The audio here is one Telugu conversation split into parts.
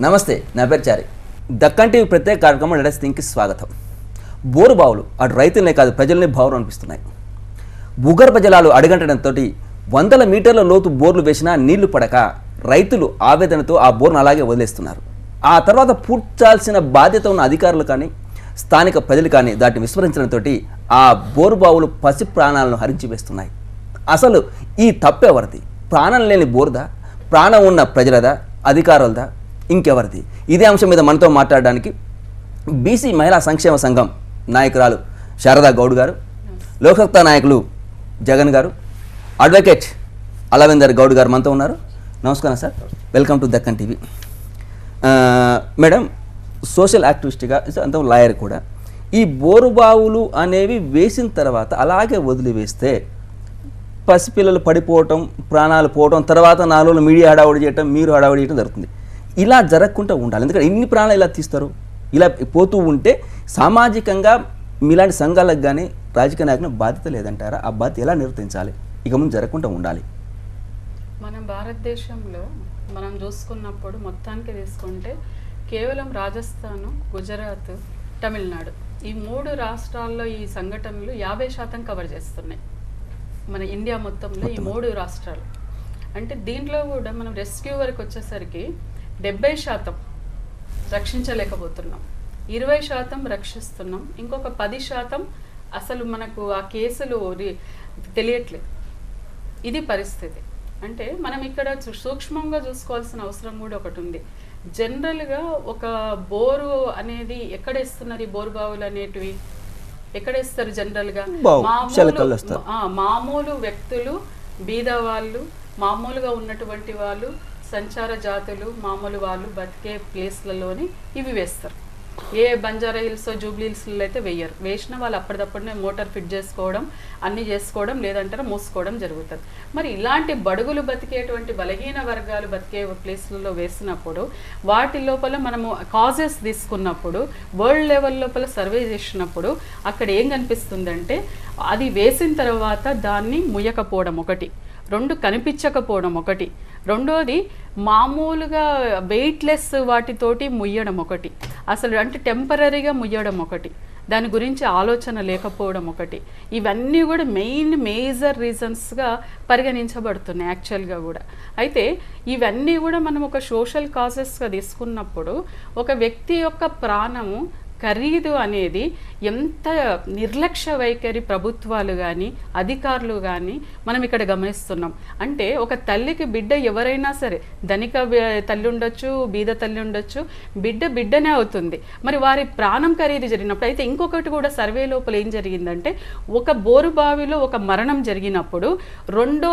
నమస్తే, నా పేరు చారి. దక్కన్ టీవీ ప్రత్యేక కార్యక్రమం లెట్స్ థింక్కి స్వాగతం. బోరు బావులు అటు రైతులనే కాదు ప్రజల్ని భావం అనిపిస్తున్నాయి. భూగర్భ జలాలు అడుగంటడంతో వందల మీటర్ల లోతు బోర్లు వేసినా నీళ్లు పడక రైతులు ఆవేదనతో ఆ బోర్ను అలాగే వదిలేస్తున్నారు. ఆ తర్వాత పూడ్చాల్సిన బాధ్యత ఉన్న అధికారులు కానీ స్థానిక ప్రజలు కానీ దాటిని విస్మరించడంతో ఆ బోరు బావులు పసి ప్రాణాలను హరించి వేస్తున్నాయి. అసలు ఈ తప్పెవరిది? ప్రాణం లేని బోర్దా, ప్రాణం ఉన్న ప్రజలదా, అధికారులదా, ఇంకెవరిది? ఇదే అంశం మీద మనతో మాట్లాడడానికి బీసీ మహిళా సంక్షేమ సంఘం నాయకురాలు శారదా గౌడ్ గారు, లోక్సత్తా నాయకులు జగన్ గారు, అడ్వకేట్ అలవేందర్ గౌడ్ గారు మనతో ఉన్నారు. నమస్కారం sir, welcome to Deccan TV. Madam, social యాక్టివిస్ట్గా అంత లాయర్ కూడా, ఈ బోరుబావులు అనేవి వేసిన తర్వాత అలాగే వదిలివేస్తే పసిపిల్లలు పడిపోవటం, ప్రాణాలు పోవటం, తర్వాత 4 రోజులు మీడియా హడావుడి చేయటం, మీరు హడావుడి చేయటం జరుగుతుంది. ఇలా జరగకుండా ఉండాలి. ఎందుకంటే ఇన్ని ప్రాణాలు ఇలా తీస్తారు. ఇలా పోతూ ఉంటే సామాజికంగా మీలాంటి సంఘాలకు కానీ రాజకీయ నాయకులకు బాధ్యత లేదంటారా? ఆ బాధ్యత ఎలా నిర్వర్తించాలి? ఇక ముందు జరగకుండా ఉండాలి. మనం భారతదేశంలో మనం చూసుకున్నప్పుడు మొత్తానికి తీసుకుంటే కేవలం రాజస్థాను, గుజరాత్, తమిళనాడు ఈ 3 రాష్ట్రాల్లో ఈ సంఘటనలు 50% కవర్ చేస్తున్నాయి. మన ఇండియా మొత్తంలో ఈ 3 రాష్ట్రాలు. అంటే దీంట్లో కూడా మనం రెస్క్యూ వరకు వచ్చేసరికి 70% రక్షించలేకపోతున్నాం, 20% రక్షిస్తున్నాం, ఇంకొక 10% అసలు మనకు ఆ కేసులు తెలియట్లేదు. ఇది పరిస్థితి. అంటే మనం ఇక్కడ సూక్ష్మంగా చూసుకోవాల్సిన అవసరం కూడా ఒకటి ఉంది. జనరల్గా ఒక బోరు అనేది ఎక్కడేస్తున్నారు? ఈ బోరు బావులు అనేటివి ఎక్కడేస్తారు? జనరల్గా మామూలు వ్యక్తులు, బీద వాళ్ళు, మామూలుగా ఉన్నటువంటి వాళ్ళు, సంచార జాతులు, మామూలు వాళ్ళు బతికే ప్లేస్లలోని ఇవి వేస్తారు. ఏ బంజారా హిల్స్, జూబ్లీ హిల్స్లో అయితే వేయరు. వేసిన వాళ్ళు అప్పటిదప్పుడునే మోటార్ ఫిట్ చేసుకోవడం, అన్నీ చేసుకోవడం, లేదంటే మూసుకోవడం జరుగుతుంది. మరి ఇలాంటి బడుగులు బతికేటువంటి బలహీన వర్గాలు బతికే ప్లేస్లలో వేసినప్పుడు వాటి లోపల మనము కాజెస్ తీసుకున్నప్పుడు, వరల్డ్ లెవెల్ లోపల సర్వే చేసినప్పుడు అక్కడ ఏం కనిపిస్తుందంటే అది వేసిన తర్వాత దాన్ని ముయ్యకపోవడం ఒకటి, 2 కనిపించకపోవడం ఒకటి, రెండోది మామూలుగా వెయిట్లెస్ వాటితోటి ముయ్యడం ఒకటి, అసలు అంటే టెంపరీగా ముయ్యడం ఒకటి, దాని గురించి ఆలోచన లేకపోవడం ఒకటి. ఇవన్నీ కూడా మేజర్ రీజన్స్గా పరిగణించబడుతున్నాయి యాక్చువల్గా కూడా. అయితే ఇవన్నీ కూడా మనం ఒక సోషల్ కాజెస్గా తీసుకున్నప్పుడు ఒక వ్యక్తి యొక్క ప్రాణము ఖరీదు అనేది ఎంత నిర్లక్ష్య వైఖరి ప్రభుత్వాలు కానీ అధికారులు కానీ మనం ఇక్కడ గమనిస్తున్నాం. అంటే ఒక తల్లికి బిడ్డ ఎవరైనా సరే, ధనిక తల్లి ఉండొచ్చు, బీద తల్లి ఉండొచ్చు, బిడ్డనే అవుతుంది. మరి వారి ప్రాణం ఖరీదు జరిగినప్పుడు అయితే ఇంకొకటి కూడా సర్వే లోపల ఏం జరిగిందంటే, ఒక బోరు బావిలో ఒక మరణం జరిగినప్పుడు రెండో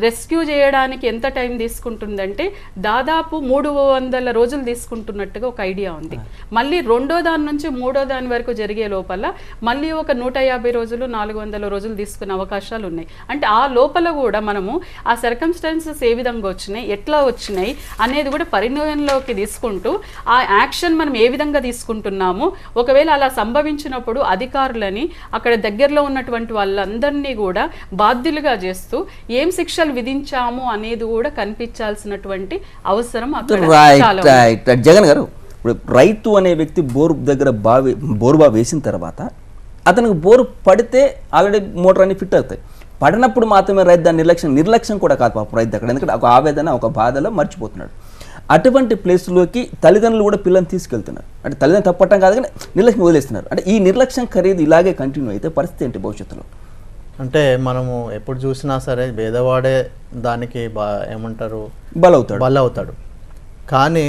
రెస్క్యూ చేయడానికి ఎంత టైం తీసుకుంటుందంటే దాదాపు 300 రోజులు తీసుకుంటున్నట్టుగా ఒక ఐడియా ఉంది. మళ్ళీ రెండో దాని నుంచి 3వ దాని వరకు జరిగే లోపల మళ్ళీ ఒక 150 రోజులు, 400 రోజులు తీసుకునే అవకాశాలు ఉన్నాయి. అంటే ఆ లోపల కూడా మనము ఆ సర్కమ్స్టాన్సెస్ ఏ విధంగా వచ్చినాయి, ఎట్లా వచ్చినాయి అనేది కూడా పరిణయంలోకి తీసుకుంటూ ఆ యాక్షన్ మనం ఏ విధంగా తీసుకుంటున్నాము, ఒకవేళ అలా సంభవించినప్పుడు అధికారులని అక్కడ దగ్గరలో ఉన్నటువంటి వాళ్ళందరినీ కూడా బాధ్యులుగా చేస్తూ ఏం శిక్షలు విధించాము అనేది కూడా కనిపించాల్సినటువంటి అవసరం అక్కడ. జగన్ గారు, ఇప్పుడు రైతు అనే వ్యక్తి బోరు దగ్గర బోరు బావి వేసిన తర్వాత అతనికి బోరు పడితే ఆల్రెడీ మోటార్ అన్ని ఫిట్ అవుతాయి. పడినప్పుడు మాత్రమే రైతు దాని నిర్లక్ష్యం కూడా కాదు పాపం రైతు అక్కడ, ఎందుకంటే ఒక ఆవేదన, ఒక బాధలో మర్చిపోతున్నాడు. అటువంటి ప్లేస్లోకి తల్లిదండ్రులు కూడా పిల్లల్ని తీసుకెళ్తున్నారు. అంటే తల్లిదండ్రులు తప్పటం కాదు కానీ నిర్లక్ష్యం వదిలేస్తున్నారు. అంటే ఈ నిర్లక్ష్యం ఖరీదు ఇలాగే కంటిన్యూ అయితే పరిస్థితి ఏంటి భవిష్యత్తులో? అంటే మనము ఎప్పుడు చూసినా సరే పేదవాడే దానికి ఏమంటారు బలవుతాడు. కానీ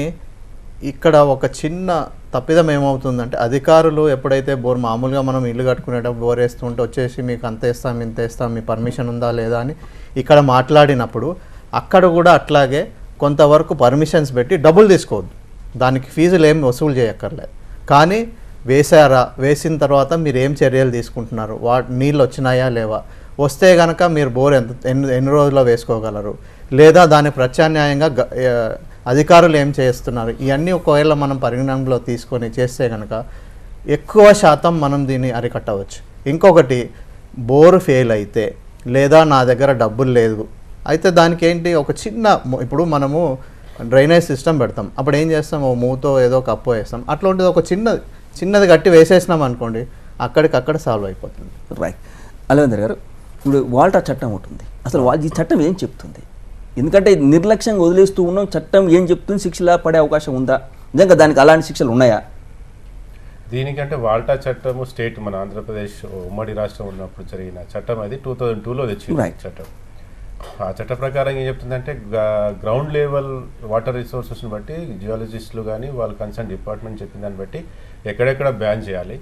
ఇక్కడ ఒక చిన్న తప్పిదం ఏమవుతుందంటే, అధికారులు ఎప్పుడైతే మామూలుగా మనం ఇల్లు కట్టుకునేటప్పుడు బోర్ వేస్తుంటే వచ్చేసి మీకు అంత వేస్తాం ఇంత వేస్తాం, మీ పర్మిషన్ ఉందా లేదా అని ఇక్కడ మాట్లాడినప్పుడు అక్కడ కూడా అట్లాగే కొంతవరకు పర్మిషన్స్ పెట్టి డబ్బులు తీసుకోవద్దు, దానికి ఫీజులు ఏమి వసూలు చేయక్కర్లేదు. కానీ వేసిన తర్వాత మీరు ఏం చర్యలు తీసుకుంటున్నారు, నీళ్ళు వచ్చినాయా లేవా, వస్తే కనుక మీరు బోర్ ఎన్ని రోజుల్లో వేసుకోగలరు, లేదా దాని ప్రత్యామ్నాయంగా అధికారులు ఏం చేస్తున్నారు, ఇవన్నీ ఒకవేళ మనం పరిగణనలో తీసుకొని చేస్తే కనుక ఎక్కువ శాతం మనం దీన్ని అరికట్టవచ్చు. ఇంకొకటి, బోరు ఫెయిల్ అయితే లేదా నా దగ్గర డబ్బులు లేదు అయితే దానికి ఏంటి, ఒక చిన్న ఇప్పుడు మనము డ్రైనేజ్ సిస్టమ్ పెడతాం. అప్పుడు ఏం చేస్తాం, ఓ మూతో ఏదో కప్పు వేస్తాం. అట్లాంటిది ఒక చిన్నది గట్టి వేసేసినాం అనుకోండి, అక్కడికక్కడ సాల్వ్ అయిపోతుంది. రైట్. అలవేందర్ గారు, ఇప్పుడు వాల్టా చట్టం ఉంటుంది, అసలు ఈ చట్టం ఏం చెప్తుంది? ఎందుకంటే నిర్లక్ష్యంగా వదిలేస్తూ ఉన్నాం, చట్టం ఏం చెప్తుంది, శిక్షలా పడే అవకాశం ఉందా? నిజంగా దానికి అలాంటి శిక్షలు ఉన్నాయా? దీనికంటే వాల్టా చట్టము స్టేట్ మన ఆంధ్రప్రదేశ్ ఉమ్మడి రాష్ట్రం ఉన్నప్పుడు జరిగిన చట్టం, అది 2002లో తెచ్చింది చట్టం. ఆ చట్ట ప్రకారం ఏం చెప్తుందంటే గ్రౌండ్ లెవెల్ వాటర్ రిసోర్సెస్ని బట్టి జియాలజిస్టులు కానీ వాళ్ళ కన్సర్న్ డిపార్ట్మెంట్ చెప్పిన దాన్ని బట్టి ఎక్కడెక్కడ బ్యాన్ చేయాలి,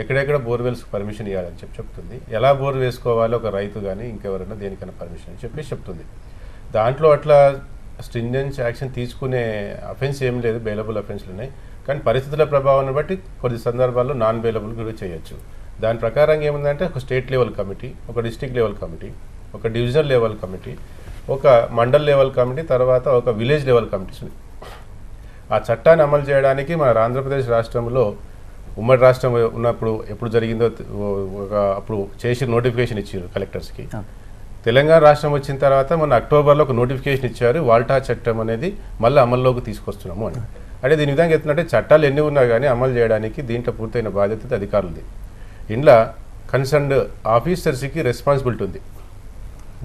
ఎక్కడెక్కడ బోర్వెల్స్ పర్మిషన్ ఇవ్వాలని చెప్తుంది. ఎలా బోర్ వేసుకోవాలో ఒక రైతు కానీ ఇంకెవరైనా దేనికైనా పర్మిషన్ అని చెప్పి చెప్తుంది. దాంట్లో అట్లా స్ట్రింజెన్స్ యాక్షన్ తీసుకునే అఫెన్స్ ఏం లేదు, బెయిలబుల్ అఫెన్స్లు ఉన్నాయి. కానీ పరిస్థితుల ప్రభావాన్ని బట్టి కొన్ని సందర్భాల్లో నాన్ బెయిలబుల్ కూడా చేయొచ్చు. దాని ప్రకారం ఏముందంటే ఒక స్టేట్ లెవెల్ కమిటీ, ఒక డిస్ట్రిక్ట్ లెవెల్ కమిటీ, ఒక డివిజనల్ లెవెల్ కమిటీ, ఒక మండల్ లెవెల్ కమిటీ, తర్వాత ఒక విలేజ్ లెవెల్ కమిటీస్ ఉంది. ఆ చట్టాన్ని అమలు చేయడానికి మన ఆంధ్రప్రదేశ్ రాష్ట్రంలో ఉమ్మడి రాష్ట్రం ఉన్నప్పుడు ఎప్పుడు జరిగిందో అప్పుడు చేసి నోటిఫికేషన్ ఇచ్చారు కలెక్టర్స్కి. తెలంగాణ రాష్ట్రం వచ్చిన తర్వాత మొన్న అక్టోబర్లో ఒక నోటిఫికేషన్ ఇచ్చారు, వాల్టా చట్టం అనేది మళ్ళీ అమల్లోకి తీసుకొస్తున్నాము అని. అంటే దీని విధంగా ఎత్తున్నట్టే చట్టాలు ఎన్ని ఉన్నా కానీ అమలు చేయడానికి దీంట్లో పూర్తయిన బాధ్యత అధికారులది. ఇంట్లో కన్సర్న్డ్ ఆఫీసర్స్కి రెస్పాన్సిబిలిటీ ఉంది.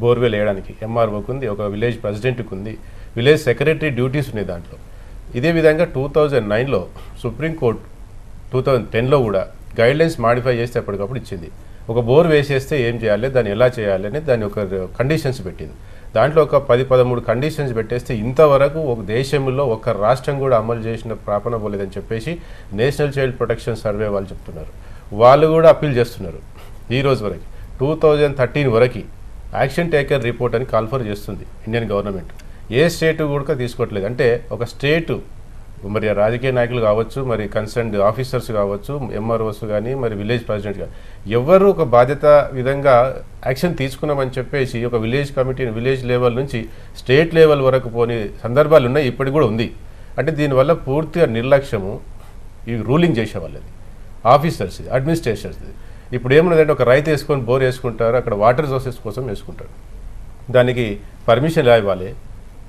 బోర్వెల్ వేయడానికి ఎంఆర్ఓకి ఉంది, ఒక విలేజ్ ప్రెసిడెంట్కి ఉంది, విలేజ్ సెక్రటరీ డ్యూటీస్ ఉన్నాయి దాంట్లో. ఇదే విధంగా 2009లో సుప్రీంకోర్టు 2010లో కూడా గైడ్లైన్స్ మాడిఫై చేస్తే ఎప్పటికప్పుడు ఇచ్చింది. ఒక బోర్ వేసేస్తే ఏం చేయాలి, దాన్ని ఎలా చేయాలి అని దాన్ని ఒక కండిషన్స్ పెట్టింది. దాంట్లో ఒక 10-13 కండిషన్స్ పెట్టేస్తే ఇంతవరకు ఒక దేశంలో ఒక రాష్ట్రం కూడా అమలు చేసిన ప్రాపణ పోలేదని చెప్పేసి నేషనల్ చైల్డ్ ప్రొటెక్షన్ సర్వే వాళ్ళు చెప్తున్నారు. వాళ్ళు కూడా అప్పీల్ చేస్తున్నారు. ఈ రోజు వరకు 2013 వరకు యాక్షన్ టేకర్ రిపోర్ట్ అని కాల్ఫర్ చేస్తుంది ఇండియన్ గవర్నమెంట్. ఏ స్టేటు కూడా తీసుకోవట్లేదు. అంటే ఒక స్టేటు మరి రాజకీయ నాయకులు కావచ్చు, మరి కన్సర్న్డ్ ఆఫీసర్స్ కావచ్చు, ఎంఆర్ఓస్ కానీ, మరి విలేజ్ ప్రెసిడెంట్ కానీ ఎవరు ఒక బాధ్యత విధంగా యాక్షన్ తీసుకున్నామని చెప్పేసి ఒక విలేజ్ కమిటీని విలేజ్ లెవెల్ నుంచి స్టేట్ లెవెల్ వరకు పోని సందర్భాలు ఉన్నాయి, ఇప్పటికి కూడా ఉంది. అంటే దీనివల్ల పూర్తిగా నిర్లక్ష్యము ఈ రూలింగ్ చేసే వాళ్ళది, ఆఫీసర్స్, అడ్మినిస్ట్రేషన్స్ది. ఇప్పుడు ఏమన్నదంటే ఒక రైతు వేసుకొని బోర్ వేసుకుంటారు, అక్కడ వాటర్ సోర్సెస్ కోసం వేసుకుంటారు. దానికి పర్మిషన్ ఎలా ఇవ్వాలి,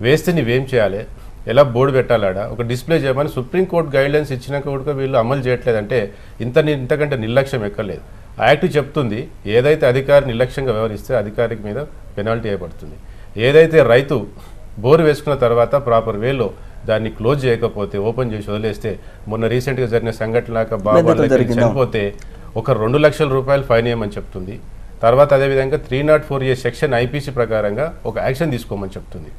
వేస్తే నువ్వేం చేయాలి, ఎలా బోర్డు పెట్టాలాడా, ఒక డిస్ప్లే చేయమని సుప్రీంకోర్టు గైడ్లైన్స్ ఇచ్చినాక కూడా వీళ్ళు అమలు చేయట్లేదంటే ఇంతకంటే నిర్లక్ష్యం ఎక్కర్లేదు. ఆ యాక్ట్ చెప్తుంది, ఏదైతే అధికారి నిర్లక్ష్యంగా వ్యవహరిస్తే అధికారికి మీద పెనాల్టీ వేయబడుతుంది. ఏదైతే రైతు బోరు వేసుకున్న తర్వాత ప్రాపర్ వేలో దాన్ని క్లోజ్ చేయకపోతే, ఓపెన్ చేసి వదిలేస్తే, మొన్న రీసెంట్గా జరిగిన సంఘటనలాగా బాబు చనిపోతే ఒక 2 లక్షల రూపాయలు ఫైన్ వేయమని చెప్తుంది. తర్వాత అదేవిధంగా 304A సెక్షన్ ఐపీసీ ప్రకారంగా ఒక యాక్షన్ తీసుకోమని చెప్తుంది.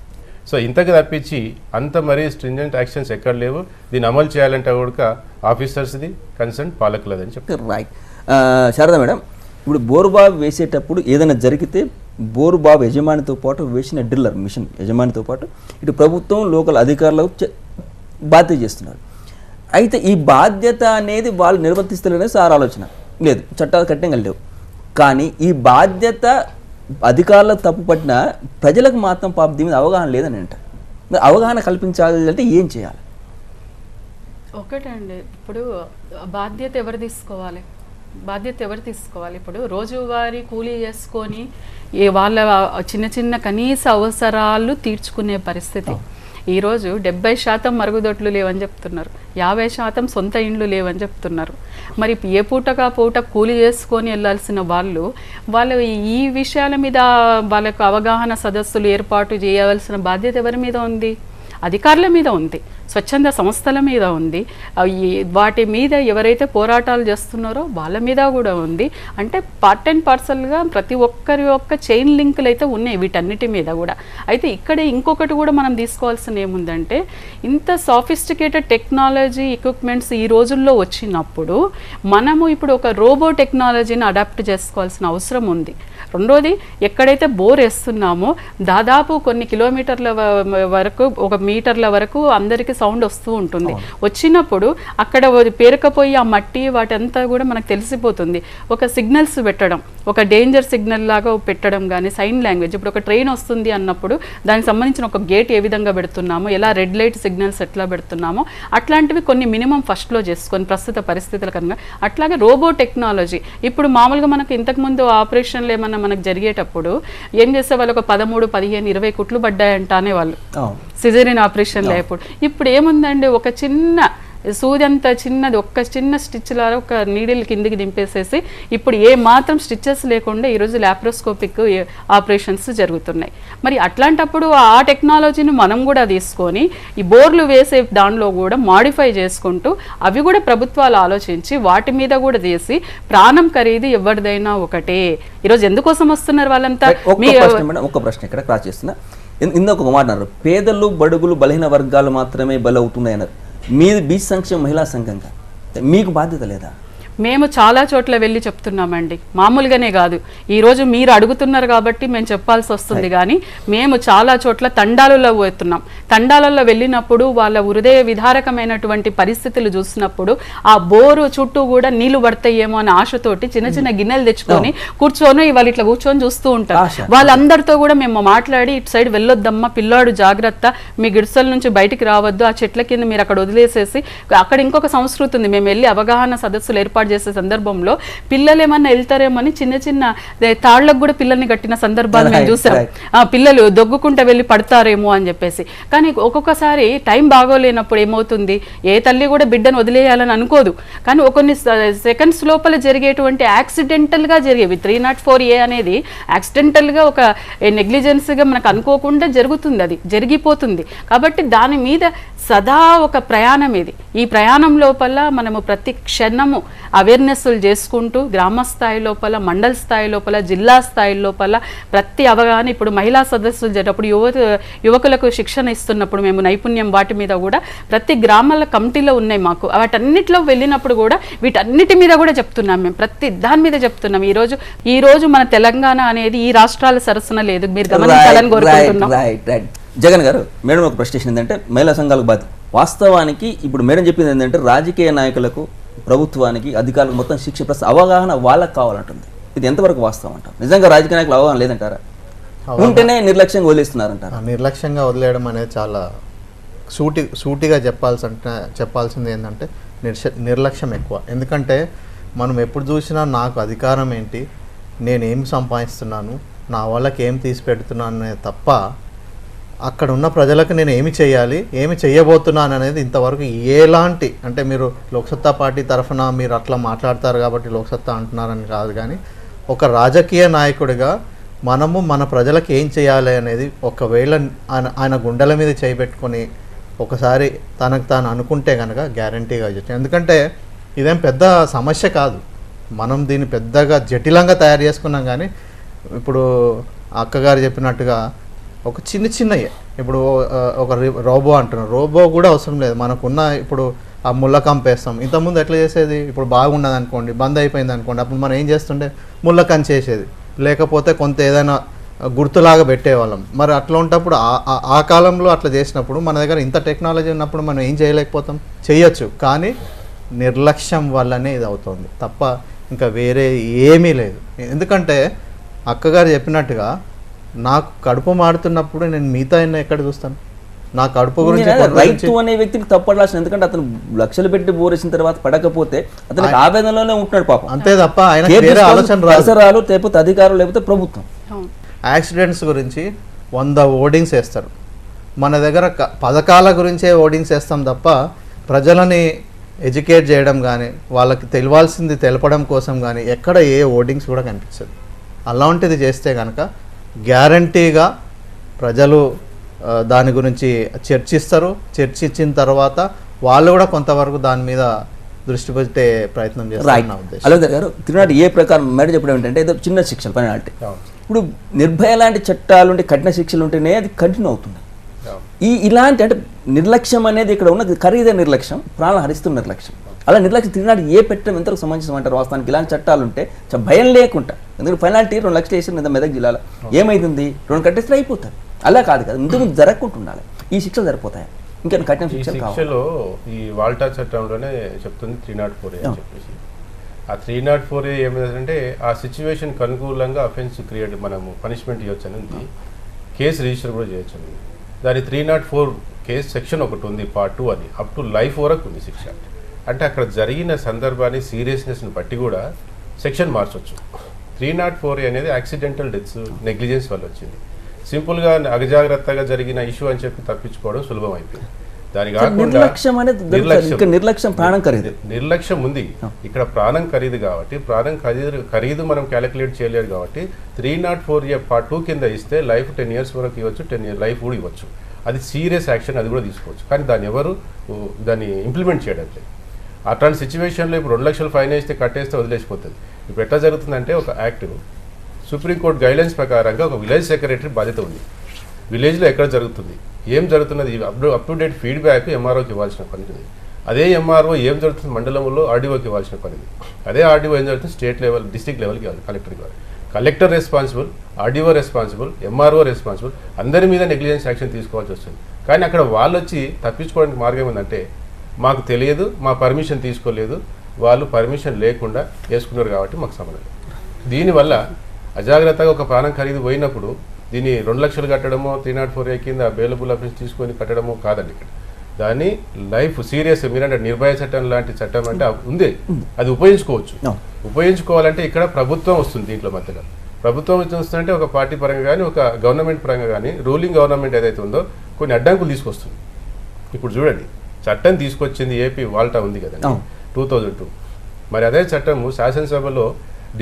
సో ఇంతకు తప్పించి అంత మరీ స్ట్రింజెంట్ యాక్షన్స్ ఎక్కడ లేవు. దీన్ని అమలు చేయాలంటే కూడా ఆఫీసర్స్ది, కన్సర్న్ పాలకులదని చెప్తారు. రైట్. శారదా మేడం, ఇప్పుడు బోరుబావి వేసేటప్పుడు ఏదైనా జరిగితే బోరుబావి యజమానితో పాటు వేసిన డ్రిల్లర్ మిషన్ యజమానితో పాటు ఇటు ప్రభుత్వం, లోకల్ అధికారులకు బాధ్యత చేస్తున్నారు. అయితే ఈ బాధ్యత అనేది వాళ్ళు నిర్వర్తిస్తలేనే సార్ ఆలోచన లేదు, చట్టాలు కఠినంగా లేవు. కానీ ఈ బాధ్యత అధికారులకు తప్పు పట్టిన ప్రజలకు మాత్రం పాప దీని మీద అవగాహన లేదని అంటారు. మరి అవగాహన కల్పించాలి అంటే ఏం చేయాలి? ఒకటండి, ఇప్పుడు బాధ్యత ఎవరు తీసుకోవాలి? ఇప్పుడు రోజువారీ కూలీ చేసుకొని వాళ్ళ చిన్న చిన్న కనీస అవసరాలు తీర్చుకునే పరిస్థితి. ఈరోజు 70% మరుగుదొడ్లు లేవని చెప్తున్నారు, 50% సొంత ఇండ్లు లేవని చెప్తున్నారు. మరి ఏ పూటగా పూట కూలి చేసుకొని వెళ్ళాల్సిన వాళ్ళు ఈ విషయాల మీద వాళ్ళకు అవగాహన సదస్సులు ఏర్పాటు చేయవలసిన బాధ్యత ఎవరి మీద ఉంది? అధికారుల మీద ఉంది, స్వచ్ఛంద సంస్థల మీద ఉంది, వాటి మీద ఎవరైతే పోరాటాలు చేస్తున్నారో వాళ్ళ మీద కూడా ఉంది. అంటే పార్ట్ అండ్ పార్సల్గా ప్రతి ఒక్కరి యొక్క చైన్ లింకులు అయితే ఉన్నాయి వీటన్నిటి మీద కూడా. అయితే ఇక్కడ ఇంకొకటి కూడా మనం తీసుకోవాల్సిన ఏముందంటే, ఇంత సాఫిస్టికేటెడ్ టెక్నాలజీ ఎక్విప్మెంట్స్ ఈ రోజుల్లో వచ్చినప్పుడు మనము ఇప్పుడు ఒక రోబో టెక్నాలజీని అడాప్ట్ చేసుకోవాల్సిన అవసరం ఉంది. రెండోది, ఎక్కడైతే బోర్ వేస్తున్నామో దాదాపు కొన్ని కిలోమీటర్ల వరకు, 1 మీటర్ల వరకు అందరికీ సౌండ్ వస్తూ ఉంటుంది. వచ్చినప్పుడు అక్కడ పేరుకపోయి ఆ మట్టి వాటంతా కూడా మనకు తెలిసిపోతుంది. ఒక సిగ్నల్స్ పెట్టడం, ఒక డేంజర్ సిగ్నల్ లాగా పెట్టడం కానీ, సైన్ లాంగ్వేజ్, ఇప్పుడు ఒక ట్రైన్ వస్తుంది అన్నప్పుడు దానికి సంబంధించిన ఒక గేట్ ఏ విధంగా పెడుతున్నామో, ఎలా రెడ్ లైట్ సిగ్నల్స్ ఎట్లా పెడుతున్నామో అట్లాంటివి కొన్ని మినిమం ఫస్ట్లో చేసుకొని ప్రస్తుత పరిస్థితుల కనుక. అట్లాగే రోబో టెక్నాలజీ, ఇప్పుడు మామూలుగా మనకు ఇంతకుముందు ఆపరేషన్లు ఏమన్నా మనకు జరిగేటప్పుడు ఏం చేసే వాళ్ళు, ఒక 13, 15, 20 కుట్లు పడ్డాయంట అనేవాళ్ళు. సిజేరియన్ ఆపరేషన్ లేకపోవడం. ఇప్పుడు ఏముందండి, ఒక చిన్న సూది అంత చిన్నది, ఒక్క చిన్న స్టిచ్ లాగా ఒక నీడిల్ కిందికి దింపేసేసి ఇప్పుడు ఏ మాత్రం స్టిచ్చెస్ లేకుండా ఈరోజు ల్యాప్రోస్కోపిక్ ఆపరేషన్స్ జరుగుతున్నాయి. మరి అట్లాంటప్పుడు ఆ టెక్నాలజీని మనం కూడా తీసుకొని ఈ బోర్లు వేసే దానిలో కూడా మాడిఫై చేసుకుంటూ అవి కూడా ప్రభుత్వాలు ఆలోచించి వాటి మీద కూడా చేసి ప్రాణం ఖరీదు ఎవరిదైనా ఒకటే. ఈరోజు ఎందుకోసం వస్తున్నారు వాళ్ళంతా? ఒక ప్రశ్న ఇక్కడ క్రాస్ చేస్తున్నా. ఇందాక ఒక మాట అన్నారు, పేదలు బడుగులు బలహీన వర్గాలు మాత్రమే బలవుతున్నాయి అన్నారు. మీది బీచ్ సంక్షేమ మహిళా సంఘంగా మీకు బాధ్యత లేదా? మేము చాలా చోట్ల వెళ్ళి చెప్తున్నామండి, మామూలుగానే కాదు. ఈరోజు మీరు అడుగుతున్నారు కాబట్టి మేము చెప్పాల్సి వస్తుంది, కానీ మేము చాలా చోట్ల తండాలలో పోతున్నాం. తండాలలో వెళ్ళినప్పుడు వాళ్ళ హృదయ విధారకమైనటువంటి పరిస్థితులు చూసినప్పుడు ఆ బోరు చుట్టూ కూడా నీళ్లు పడతాయేమో అనే ఆశతోటి చిన్న చిన్న గిన్నెలు తెచ్చుకొని కూర్చొని వాళ్ళు ఇట్లా కూర్చొని చూస్తూ ఉంటారు. వాళ్ళందరితో కూడా మేము మాట్లాడి, ఇటు సైడ్ వెళ్ళొద్దమ్మా, పిల్లాడు జాగ్రత్త, మీ గిడ్సల నుంచి బయటికి రావద్దు, ఆ చెట్ల కింద మీరు అక్కడ వదిలేసేసి. అక్కడ ఇంకొక సంస్కృతి ఉంది, మేము వెళ్ళి అవగాహన సదస్సులు ఏర్పాటు చేసే సందర్భంలో పిల్లలు ఏమన్నా వెళ్తారేమని చిన్న చిన్న తాళ్లకు కూడా పిల్లల్ని కట్టిన సందర్భాలు మేము చూసాం. పిల్లలు దొగ్గుకుంటూ వెళ్ళి పడతారేమో అని చెప్పేసి. కానీ ఒక్కొక్కసారి టైం బాగోలేనప్పుడు ఏమవుతుంది, ఏ తల్లి కూడా బిడ్డను వదిలేయాలని అనుకోదు, కానీ కొన్ని సెకండ్స్ లోపల జరిగేటువంటి యాక్సిడెంటల్గా జరిగేవి 304A అనేది యాక్సిడెంటల్గా ఒక నెగ్లిజెన్స్గా మనకు అనుకోకుండా జరుగుతుంది, అది జరిగిపోతుంది. కాబట్టి దాని మీద సదా ఒక ప్రయాణం ఇది. ఈ ప్రయాణం లోపల మనము ప్రతి క్షణము అవేర్నెస్లు చేసుకుంటూ గ్రామ స్థాయి లోపల, మండల స్థాయి లోపల, జిల్లా స్థాయి లోపల ప్రతి అవగాహన, ఇప్పుడు మహిళా సదస్సులు జరిగినప్పుడు యువకులకు శిక్షణ ఇస్తున్నప్పుడు మేము నైపుణ్యం వాటి మీద కూడా ప్రతి గ్రామాల కమిటీలో ఉన్నాయి మాకు. వాటన్నిటిలో వెళ్ళినప్పుడు కూడా వీటన్నిటి మీద కూడా చెప్తున్నాం, మేము ప్రతి దాని మీద చెప్తున్నాం. ఈ రోజు మన తెలంగాణ అనేది ఈ రాష్ట్రాల సరసన లేదు, మీరు గమనించాలని కోరుకుంటున్నాం. జగన్ గారు, మేడం ఒక ప్రశ్న ఏంటంటే మహిళా సంఘాలకు బాధ్యత. వాస్తవానికి ఇప్పుడు మేడం చెప్పింది ఏంటంటే రాజకీయ నాయకులకు, ప్రభుత్వానికి, అధికారులకు మొత్తం శిక్ష ప్లస్ అవగాహన వాళ్ళకి కావాలంటుంది. ఇది ఎంతవరకు వాస్తవం అంటారు? నిజంగా రాజకీయ నాయకులు అవగాహన లేదంటారా? ఉంటేనే నిర్లక్ష్యంగా వదిలేస్తున్నారంటారా? నిర్లక్ష్యంగా వదిలేయడం అనేది చాలా సూటిగా చెప్పాల్సింది ఏంటంటే నిర్లక్ష్యం ఎక్కువ. ఎందుకంటే మనం ఎప్పుడు చూసినా నాకు అధికారం ఏంటి, నేనేం సంపాదిస్తున్నాను, నా వాళ్ళకి ఏం తీసి పెడుతున్నాను తప్ప అక్కడ ఉన్న ప్రజలకు నేను ఏమి చేయాలి, ఏమి చేయబోతున్నాను అనేది ఇంతవరకు ఎలాంటి, అంటే మీరు లోక్సత్తా పార్టీ తరఫున మీరు అట్లా మాట్లాడతారు కాబట్టి లోక్సత్తా అంటున్నారని కాదు, కానీ ఒక రాజకీయ నాయకుడిగా మనము మన ప్రజలకు ఏం చేయాలి అనేది ఒకవేళ ఆయన గుండెల మీద చేయబెట్టుకొని ఒకసారి తనకు తాను అనుకుంటే కనుక గ్యారంటీగా చెప్తాను. ఎందుకంటే ఇదేం పెద్ద సమస్య కాదు, మనం దీన్ని పెద్దగా జటిలంగా తయారు చేసుకున్నాం. కానీ ఇప్పుడు అక్కగారు చెప్పినట్టుగా ఒక చిన్నయే, ఇప్పుడు ఒక రోబో అంటున్నారు, రోబో కూడా అవసరం లేదు. మనకున్న ఇప్పుడు ఆ ముళ్ళ కంపేస్తాం, ఇంతకుముందు ఎట్లా చేసేది, ఇప్పుడు బాగున్నది అనుకోండి, బంద్ అయిపోయింది అనుకోండి, అప్పుడు మనం ఏం చేస్తుండే, ముళ్ళ కంచి చేసేది, లేకపోతే కొంత ఏదైనా గుర్తులాగా పెట్టేవాళ్ళం. మరి అట్లా ఉన్నప్పుడు ఆ కాలంలో అట్లా చేసినప్పుడు మన దగ్గర ఇంత టెక్నాలజీ ఉన్నప్పుడు మనం ఏం చేయలేకపోతాం? చేయొచ్చు, కానీ నిర్లక్ష్యం వల్లనే ఇది అవుతుంది తప్ప ఇంకా వేరే ఏమీ లేదు. ఎందుకంటే అక్కగారు చెప్పినట్టుగా నాకు కడుపు మాడుతున్నప్పుడు నేను మిగతా ఎక్కడ చూస్తాను? నా కడుపు గురించి రైతు అనే వ్యక్తికి తప్పడాల్సిన, ఎందుకంటే అతను లక్షలు పెట్టి బోరేసిన తర్వాత పడకపోతే అతనికి ఆవేదనలోనే ఉంటున్నాడు పాపం, అంతే తప్ప ఆయన వేరే ఆలోచన రాదు. లేకపోతే అధికారులు, లేకపోతే ప్రభుత్వం. యాక్సిడెంట్స్ గురించి 100 ఓర్డింగ్స్ వేస్తారు, మన దగ్గర పథకాల గురించే ఓర్డింగ్స్ వేస్తాం తప్ప ప్రజలని ఎడ్యుకేట్ చేయడం కానీ వాళ్ళకి తెలియాల్సింది తెలపడం కోసం కానీ ఎక్కడ ఏ ఓర్డింగ్స్ కూడా కనిపించదు. అలాంటిది చేస్తే కనుక గ్యారంటీగా ప్రజలు దాని గురించి చర్చిస్తారు. చర్చించిన తర్వాత వాళ్ళు కూడా కొంతవరకు దాని మీద దృష్టి పెట్టే ప్రయత్నం చేస్తారు. అలవేందర్ గారు, 304A ప్రకారం మేడం చెప్పడం ఏంటంటే ఏదో చిన్న శిక్షలు పెనాల్టీ. ఇప్పుడు నిర్భయ లాంటి చట్టాలు ఉంటే, కఠిన శిక్షలు ఉంటేనే అది కంటిన్యూ అవుతుంది. ఇలాంటి అంటే నిర్లక్ష్యం అనేది ఇక్కడ ఉన్నది, ఖరీదైన నిర్లక్ష్యం, ప్రాణాలు హరిస్తున్న నిర్లక్ష్యం. అలా నిర్లక్ష్యం 304A పెట్టడం ఎంతకు సంబంధించిన అంటారు? వాస్తవానికి ఇలాంటి చట్టాలు ఉంటే భయం లేకుండా, ఎందుకంటే పెనాల్టీ 2 లక్షలు వేసిన మెదక్ జిల్లాలో ఏమైతుంది, 2 కట్టేస్తే అయిపోతారు. అలా కాదు కదా, ఇంతకు జరగకుండా ఉండాలి. ఈ శిక్షలు సరిపోతాయి, ఇంకా కఠిన శిక్షలో ఈ వాల్టా చట్టంలోనే చెప్తుంది 304A అని చెప్పేసి. ఆ 304A ఏమైందంటే ఆ సిచ్యువేషన్కి అనుకూలంగా అఫెన్స్ క్రియేట్ మనము పనిష్మెంట్ ఇవ్వచ్చు అని ఉంది, కేసు రిజిస్టర్ కూడా చేయొచ్చు అని. దాని 304 కేసు సెక్షన్ ఒకటి ఉంది, పార్ట్ 2 అని, అప్ టు లైఫ్ వరకు ఉంది శిక్ష. అంటే అక్కడ జరిగిన సందర్భాన్ని, సీరియస్నెస్ని బట్టి కూడా సెక్షన్ మార్చవచ్చు. 304A అనేది యాక్సిడెంటల్ డెత్స్, నెగ్లిజెన్స్ వల్ల వచ్చింది. సింపుల్గా అజాగ్రత్తగా జరిగిన ఇష్యూ అని చెప్పి తప్పించుకోవడం సులభం అయిపోయింది. దాని కాకుండా నిర్లక్ష్యం ప్రాణం ఖరీదు, నిర్లక్ష్యం ఉంది ఇక్కడ. ప్రాణం ఖరీదు కాబట్టి ప్రాణం ఖరీదు మనం క్యాలిక్యులేట్ చేయలేరు కాబట్టి 304A Part 2 కింద ఇస్తే లైఫ్ 10 years వరకు ఇవ్వచ్చు, 10 years లైఫ్ కూడా ఇవ్వచ్చు. అది సీరియస్ యాక్షన్, అది కూడా తీసుకోవచ్చు. కానీ దాన్ని ఇంప్లిమెంట్ చేయడం లేదు. అట్లాంటి సిచ్యువేషన్లో ఇప్పుడు 2 లక్షలు ఫైన్ వేస్తే కట్టేస్తే వదిలేసిపోతుంది. ఇప్పుడు ఎట్లా జరుగుతుందంటే ఒక యాక్ట్ సుప్రీంకోర్టు గైడ్లైన్స్ ప్రకారంగా ఒక విలేజ్ సెక్రటరీ బాధ్యత ఉంది. విలేజ్లో ఎక్కడ జరుగుతుంది, ఏం జరుగుతున్నది అప్ టు డేట్ ఫీడ్బ్యాక్ ఎంఆర్ఓకి ఇవ్వాల్సిన పని ఉంది. అదే ఎంఆర్ఓ ఏం జరుగుతుంది మండలంలో ఆర్డీఓకి ఇవ్వాల్సిన పని ఉంది. అదే ఆర్డీఓ ఏం జరుగుతుంది స్టేట్ లెవెల్, డిస్ట్రిక్ట్ లెవెల్కి ఇవ్వాలి, కలెక్టర్కి ఇవ్వాలి. Collector responsible, RDO responsible, MRO responsible, అందరి మీద నెగ్లిజెన్స్ యాక్షన్ తీసుకోవాల్సి వస్తుంది. కానీ అక్కడ వాళ్ళు వచ్చి తప్పించుకోవడానికి మార్గం ఏంటంటే మాకు తెలియదు, మా పర్మిషన్ తీసుకోలేదు, వాళ్ళు పర్మిషన్ లేకుండా వేసుకున్నారు కాబట్టి మాకు సంబంధం. దీనివల్ల అజాగ్రత్తగా ఒక ప్రాణం ఖరీదు పోయినప్పుడు దీన్ని 2 లక్షలు కట్టడమో 304A కింద బెయిలబుల్ అఫెన్స్ తీసుకొని కట్టడమో కాదండి. ఇక్కడ దాన్ని లైఫ్ సీరియస్, మీరంటే నిర్భయ చట్టం లాంటి చట్టం అంటే ఉంది, అది ఉపయోగించుకోవచ్చు. ఉపయోగించుకోవాలంటే ఇక్కడ ప్రభుత్వం వస్తుంది దీంట్లో మధ్యలో. ప్రభుత్వం వస్తుందంటే ఒక పార్టీ పరంగా కానీ ఒక గవర్నమెంట్ పరంగా కానీ రూలింగ్ గవర్నమెంట్ ఏదైతే ఉందో కొన్ని అడ్డంకులు తీసుకొస్తుంది. ఇప్పుడు చూడండి, చట్టం తీసుకొచ్చింది ఏపీ వాల్టా ఉంది కదండి 2002. మరి అదే చట్టము శాసనసభలో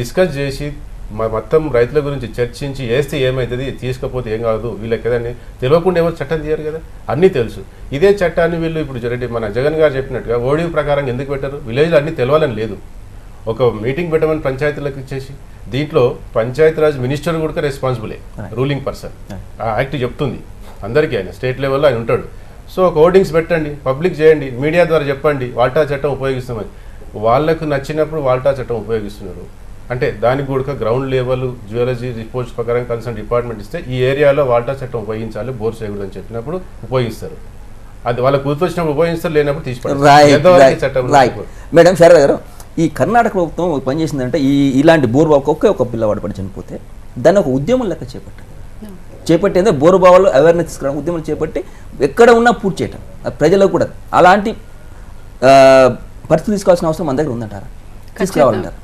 డిస్కస్ చేసి మొత్తం రైతుల గురించి చర్చించి వేస్తే ఏమవుతుంది, తీసుకపోతే ఏం కాదు, వీళ్ళకి కదండి తెలియకుండా ఎవరు చట్టం తీయరు కదా, అన్నీ తెలుసు. ఇదే చట్టాన్ని వీళ్ళు ఇప్పుడు చూడండి మన జగన్ గారు చెప్పినట్టుగా ఓడి ప్రకారం ఎందుకు పెట్టారు, విలేజ్లో అన్నీ తెలవాలని లేదు. ఒక మీటింగ్ పెట్టమని పంచాయతీలకు ఇచ్చేసి దీంట్లో పంచాయతీరాజ్ మినిస్టర్ కూడా రెస్పాన్సిబులే, రూలింగ్ పర్సన్. ఆ యాక్ట్ చెప్తుంది అందరికీ, ఆయన స్టేట్ లెవెల్లో ఆయన ఉంటాడు. సో ఒక హోర్డింగ్స్ పెట్టండి, పబ్లిక్ చేయండి, మీడియా ద్వారా చెప్పండి వాల్టా చట్టం ఉపయోగిస్తామని. వాళ్ళకు నచ్చినప్పుడు వాల్టా చట్టం ఉపయోగిస్తున్నారు అంటే దానికి కూడా గ్రౌండ్ లెవెల్ జియాలజీ రిపోర్ట్స్ ప్రకారం కన్సర్న్ డిపార్ట్మెంట్ ఇస్తే ఈ ఏరియాలో వాల్టా చట్టం ఉపయోగించాలి, బోర్ చేయకూడదు అని చెప్పినప్పుడు ఉపయోగిస్తారు. అది వాళ్ళకు గుర్తొచ్చినప్పుడు ఉపయోగిస్తారు, లేనప్పుడు తీసుకోవాలి చట్టం. మేడం శారద గారు, ఈ కర్ణాటక ప్రభుత్వం పనిచేసిందంటే ఇలాంటి బోరుబావుకు ఒక పిల్లవాడు పడి చనిపోతే దాన్ని ఒక ఉద్యమం లెక్క చేపట్టేందే బోరుబావులు అవేర్నెస్ తీసుకురావడం ఉద్యమం చేపట్టి ఎక్కడ ఉన్నా పూర్తి చేయటం, ప్రజలకు కూడా అలాంటి పరిస్థితి తీసుకోవాల్సిన అవసరం మన దగ్గర ఉందంటారా?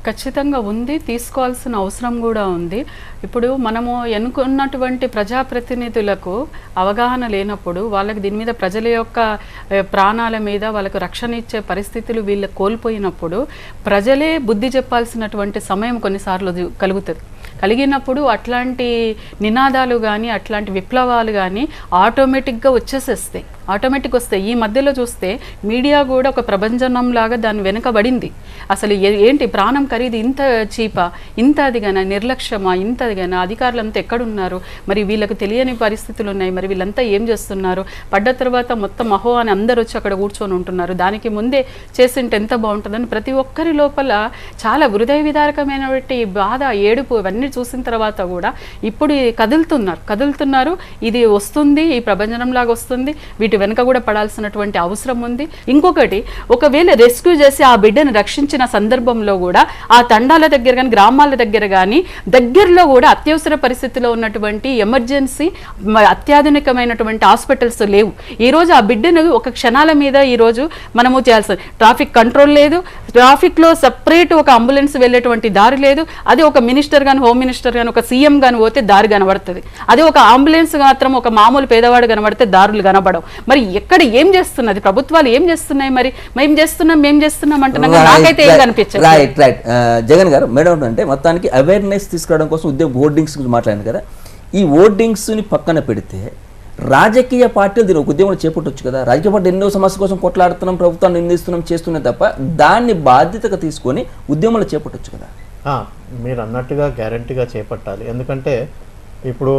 ఖచ్చితంగా ఉంది, తీసుకోవాల్సిన అవసరం కూడా ఉంది. ఇప్పుడు మనము ఎన్నుకున్నటువంటి ప్రజాప్రతినిధులకు అవగాహన లేనప్పుడు వాళ్ళకి దీని మీద ప్రజల యొక్క ప్రాణాల మీద వాళ్ళకు రక్షణ ఇచ్చే పరిస్థితులు వీళ్ళు కోల్పోయినప్పుడు ప్రజలే బుద్ధి చెప్పాల్సినటువంటి సమయం కొన్నిసార్లు కలుగుతుంది. కలిగినప్పుడు అట్లాంటి నినాదాలు కానీ అట్లాంటి విప్లవాలు కానీ ఆటోమేటిక్గా వచ్చేసేస్తాయి, ఆటోమేటిక్ వస్తాయి. ఈ మధ్యలో చూస్తే మీడియా కూడా ఒక ప్రభంజనం లాగా దాని వెనుకబడింది. అసలు ఏంటి ప్రాణం ఖరీదు ఇంత చీపా, ఇంత అదిగానా, నిర్లక్ష్యమా, ఇంత అదిగానా, అధికారులంతా ఎక్కడున్నారు, మరి వీళ్ళకు తెలియని పరిస్థితులు ఉన్నాయి, మరి వీళ్ళంతా ఏం చేస్తున్నారు, పడ్డ తర్వాత మొత్తం అహో అని అందరు వచ్చి అక్కడ కూర్చొని ఉంటున్నారు, దానికి ముందే చేసింటే ఎంత బాగుంటుందని ప్రతి ఒక్కరి లోపల చాలా హృదయ విదారకమైనటువంటి బాధ, ఏడుపు ఇవన్నీ చూసిన తర్వాత కూడా ఇప్పుడు కదులుతున్నారు. ఇది వస్తుంది, ఈ ప్రభంజనంలాగా వస్తుంది, వీటి వెనుక కూడా పడాల్సినటువంటి అవసరం ఉంది. ఇంకొకటి, ఒకవేళ రెస్క్యూ చేసి ఆ బిడ్డను రక్షించిన సందర్భంలో కూడా ఆ తండాల దగ్గర కానీ గ్రామాల దగ్గర కానీ దగ్గరలో కూడా అత్యవసర పరిస్థితిలో ఉన్నటువంటి ఎమర్జెన్సీ అత్యాధునికమైనటువంటి హాస్పిటల్స్ లేవు. ఈరోజు ఆ బిడ్డను ఒక క్షణాల మీద ఈరోజు మనము చేయాల్సి, ట్రాఫిక్ కంట్రోల్ లేదు, ట్రాఫిక్లో సపరేట్ ఒక అంబులెన్స్ వెళ్ళేటువంటి దారి లేదు. అది ఒక మినిస్టర్ కానీ హోమ్ మినిస్టర్ కానీ ఒక సీఎం కానీ పోతే దారి కనబడుతుంది, అదే ఒక అంబులెన్స్ మాత్రం ఒక మామూలు పేదవాడు కనబడితే దారులు కనబడవు. మరి ఎక్కడ ఏం చేస్తున్నది ప్రభుత్వాలు, ఏం చేస్తున్నాయి, మరి మేము చేస్తున్నాం అంటున్నాం, నాకైతే ఏం కనిపించదు. రైట్ జగన్ గారు, మేడం అంటే మొత్తానికి అవేర్నెస్ తీసుకురావడం కోసం ఉద్యమం ఓర్డింగ్స్ గురించి మాట్లాడాను కదా, ఈ ఓర్డింగ్స్ని పక్కన పెడితే రాజకీయ పార్టీలు దీని ఒక ఉద్యమంలో చేపట్టవచ్చు కదా. రాజకీయ పార్టీ ఎన్నో సమస్య కోసం కొట్లాడుతున్నాం, ప్రభుత్వాన్ని నిందిస్తున్నాం, చేస్తున్నాం తప్ప దాన్ని బాధ్యతగా తీసుకొని ఉద్యమంలో చేపట్టవచ్చు కదా. మీరు అన్నట్టుగా గ్యారంటీగా చేపట్టాలి. ఎందుకంటే ఇప్పుడు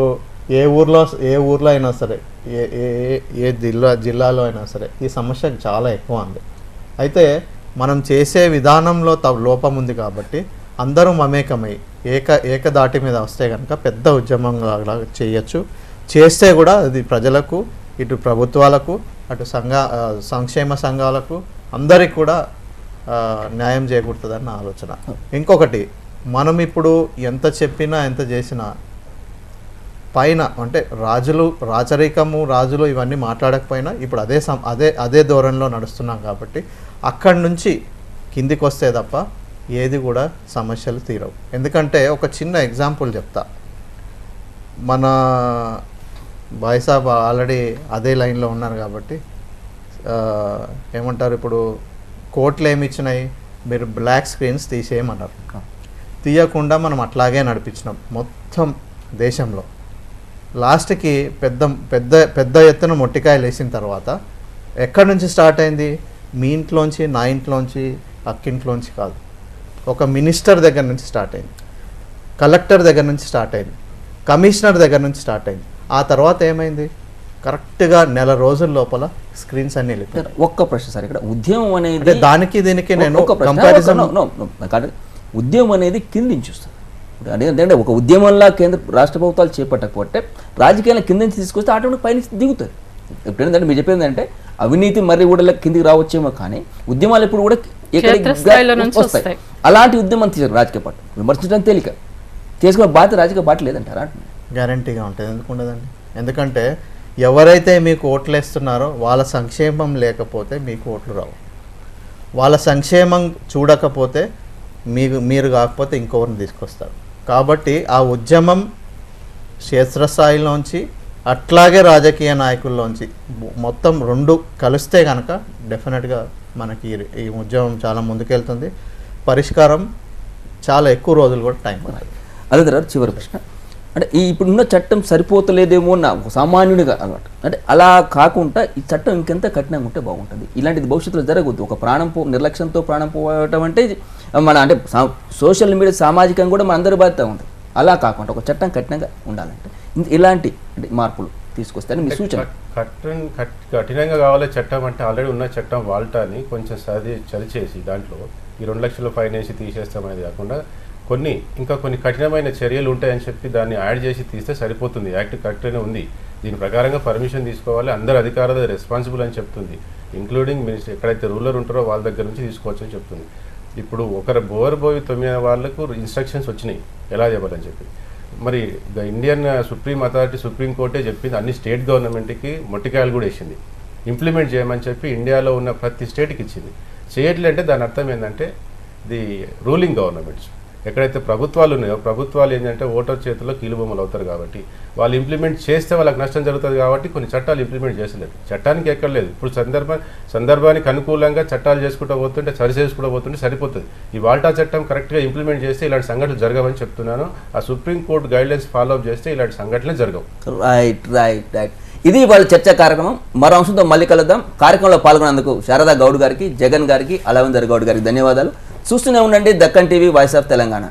ఏ ఊర్లో అయినా సరే, ఏ జిల్లాలో అయినా సరే ఈ సమస్య చాలా ఎక్కువ ఉంది. అయితే మనం చేసే విధానంలో లోపం ఉంది కాబట్టి అందరూ మమేకమై ఏకదాటి మీద వస్తే కనుక పెద్ద ఉద్యమంగా చేయొచ్చు. చేస్తే కూడా అది ప్రజలకు, ఇటు ప్రభుత్వాలకు, అటు సంక్షేమ సంఘాలకు అందరికి కూడా న్యాయం చేకూరుతుందని నా ఆలోచన. ఇంకొకటి, మనం ఇప్పుడు ఎంత చెప్పినా ఎంత చేసినా పైన అంటే రాజులు ఇవన్నీ మాట్లాడకపోయినా ఇప్పుడు అదే ధోరణిలో నడుస్తున్నాం కాబట్టి అక్కడి నుంచి కిందికి వస్తే తప్ప ఏది కూడా సమస్యలు తీరవు. ఎందుకంటే ఒక చిన్న ఎగ్జాంపుల్ చెప్తా. మన బాయ్ సాబ్ ఆల్రెడీ అదే లైన్లో ఉన్నారు కాబట్టి ఏమంటారు, ఇప్పుడు కోర్టులు ఏమి ఇచ్చినాయి, మీరు బ్లాక్ స్క్రీన్స్ తీసేయమన్నారు. తీయకుండా మనం అట్లాగే నడిపించినాం మొత్తం దేశంలో. లాస్ట్కి పెద్ద పెద్ద పెద్ద ఎత్తున మొట్టికాయలు వేసిన తర్వాత ఎక్కడి నుంచి స్టార్ట్ అయింది? మీ ఇంట్లోంచి, నా ఇంట్లోంచి, అక్కింట్లోంచి కాదు, ఒక మినిస్టర్ దగ్గర నుంచి స్టార్ట్ అయింది, కలెక్టర్ దగ్గర నుంచి స్టార్ట్ అయింది, కమిషనర్ దగ్గర నుంచి స్టార్ట్ అయింది. ఆ తర్వాత ఏమైంది? కరెక్ట్గా నెల రోజుల లోపల స్క్రీన్స్ అన్ని వెళ్ళిపోయాయి. ఒక్క ప్రశ్న సార్, ఇక్కడ ఉద్యమం అనేది అంటే దానికి దీనికి నేను ఒక ప్రశ్న, కంపారిజన్ ఉద్యమం అనేది కింద నుంచి వస్తుంది. అంటే ఒక ఉద్యమంలా కేంద్ర రాష్ట్ర ప్రభుత్వాలు చేపట్టకపోతే రాజకీయాల కింద నుంచి తీసుకొస్తే ఆటోమేటిక్ పైనుంచి దిగుతారు. ఇప్పుడు ఏంటంటే మీరు చెప్పేది అంటే అవినీతి మర్రి కూడా కిందికి రావచ్చేమో, కానీ ఉద్యమాలు ఎప్పుడు కూడా వస్తాయి. అలాంటి ఉద్యమం తీసారు రాజకీయ పార్టీ. విమర్శించడం తేలిక, చేసుకున్న బాధ్యత రాజకీయ పార్టీ లేదంటారా? గ్యారంటీగా ఉంటుంది. ఎందుకు ఉండదండి? ఎందుకంటే ఎవరైతే మీకు ఓట్లు వేస్తున్నారో వాళ్ళ సంక్షేమం లేకపోతే మీకు ఓట్లు రావు. వాళ్ళ సంక్షేమం చూడకపోతే మీరు కాకపోతే ఇంకొకరిని తీసుకొస్తారు. కాబట్టి ఆ ఉద్యమం క్షేత్రస్థాయిలోంచి అట్లాగే రాజకీయ నాయకుల్లోంచి మొత్తం రెండు కలిస్తే కనుక డెఫినెట్గా మనకి ఈ ఉద్యమం చాలా ముందుకెళ్తుంది. పరిష్కారం చాలా ఎక్కువ రోజులు కూడా టైం పడుతుంది. అదే తర్వాత చివరి ప్రశ్న, అంటే ఈ ఇప్పుడున్న చట్టం సరిపోతలేదేమో నా సామాన్యుడిగా అనమాట. అంటే అలా కాకుండా ఈ చట్టం ఇంకెంత కఠినంగా ఉంటే బాగుంటుంది, ఇలాంటిది భవిష్యత్తులో జరగవద్దు. ఒక నిర్లక్ష్యంతో ప్రాణం పోవటం అంటే మన అంటే సోషల్ మీడియా సామాజికంగా కూడా మన అందరి బాధ్యత ఉంటుంది. అలా కాకుండా ఒక చట్టం కఠినంగా ఉండాలంటే ఇలాంటి మార్పులు తీసుకొస్తారని మీ సూచన? కఠినంగా కావాలి చట్టం అంటే ఆల్రెడీ ఉన్న చట్టం వాల్టాని కొంచెం సరిచేసి దాంట్లో ఈ 2 లక్షల ఫైన్ వేసి తీసేస్తామనేది కాకుండా ఇంకా కొన్ని కఠినమైన చర్యలు ఉంటాయని చెప్పి దాన్ని యాడ్ చేసి తీస్తే సరిపోతుంది. యాక్ట్ కరెక్ట్గానే ఉంది, దీని ప్రకారంగా పర్మిషన్ తీసుకోవాలి, అందరు అధికారులు రెస్పాన్సిబుల్ అని చెప్తుంది, ఇంక్లూడింగ్ మినిస్టర్ ఎక్కడైతే రూలర్ ఉంటారో వాళ్ళ దగ్గర నుంచి తీసుకోవచ్చు అని చెప్తుంది. ఇప్పుడు ఒకరు బోయి 9 వాళ్ళకు ఇన్స్ట్రక్షన్స్ వచ్చినాయి ఎలా చెప్పాలని చెప్పి. మరి ఇండియన్ సుప్రీంకోర్టే చెప్పింది, అన్ని స్టేట్ గవర్నమెంట్కి మొట్టికాయలు కూడా వేసింది, ఇంప్లిమెంట్ చేయమని చెప్పి ఇండియాలో ఉన్న ప్రతి స్టేట్కి ఇచ్చింది. చేయట్లంటే దాని అర్థం ఏంటంటే ది రూలింగ్ గవర్నమెంట్స్ ఎక్కడైతే ప్రభుత్వాలు ఉన్నాయో ప్రభుత్వాలు ఏంటంటే ఓటర్ చేతిలో కీలుబొమ్మలు అవుతారు. కాబట్టి వాళ్ళు ఇంప్లిమెంట్ చేస్తే వాళ్ళకి నష్టం జరుగుతుంది. కాబట్టి కొన్ని చట్టాలు ఇంప్లిమెంట్ చేసలేదు, చట్టానికి ఎక్కర్లేదు. ఇప్పుడు సందర్భానికి అనుకూలంగా చట్టాలు చేసుకుంటూ పోతుంటే సరిచేసుకుంటూ పోతుంటే సరిపోతుంది. ఈ వాల్టా చట్టం కరెక్ట్గా ఇంప్లిమెంట్ చేస్తే ఇలాంటి సంఘటనలు జరగవని చెప్తున్నాను. ఆ సుప్రీంకోర్టు గైడ్లైన్స్ ఫాలో అప్ చేస్తే ఇలాంటి సంఘటనలు జరగవు. రైట్. ఇది వాళ్ళ చర్చా కార్యక్రమం. మరో అంశంతో మళ్ళీ కలుద్దాం. కార్యక్రమంలో పాల్గొన్నందుకు శారదా గౌడ్ గారికి, జగన్ గారికి, అలవేందర్ గౌడ్ గారికి ధన్యవాదాలు. చూస్తూనే ఉండండి Deccan TV, voice of Telangana.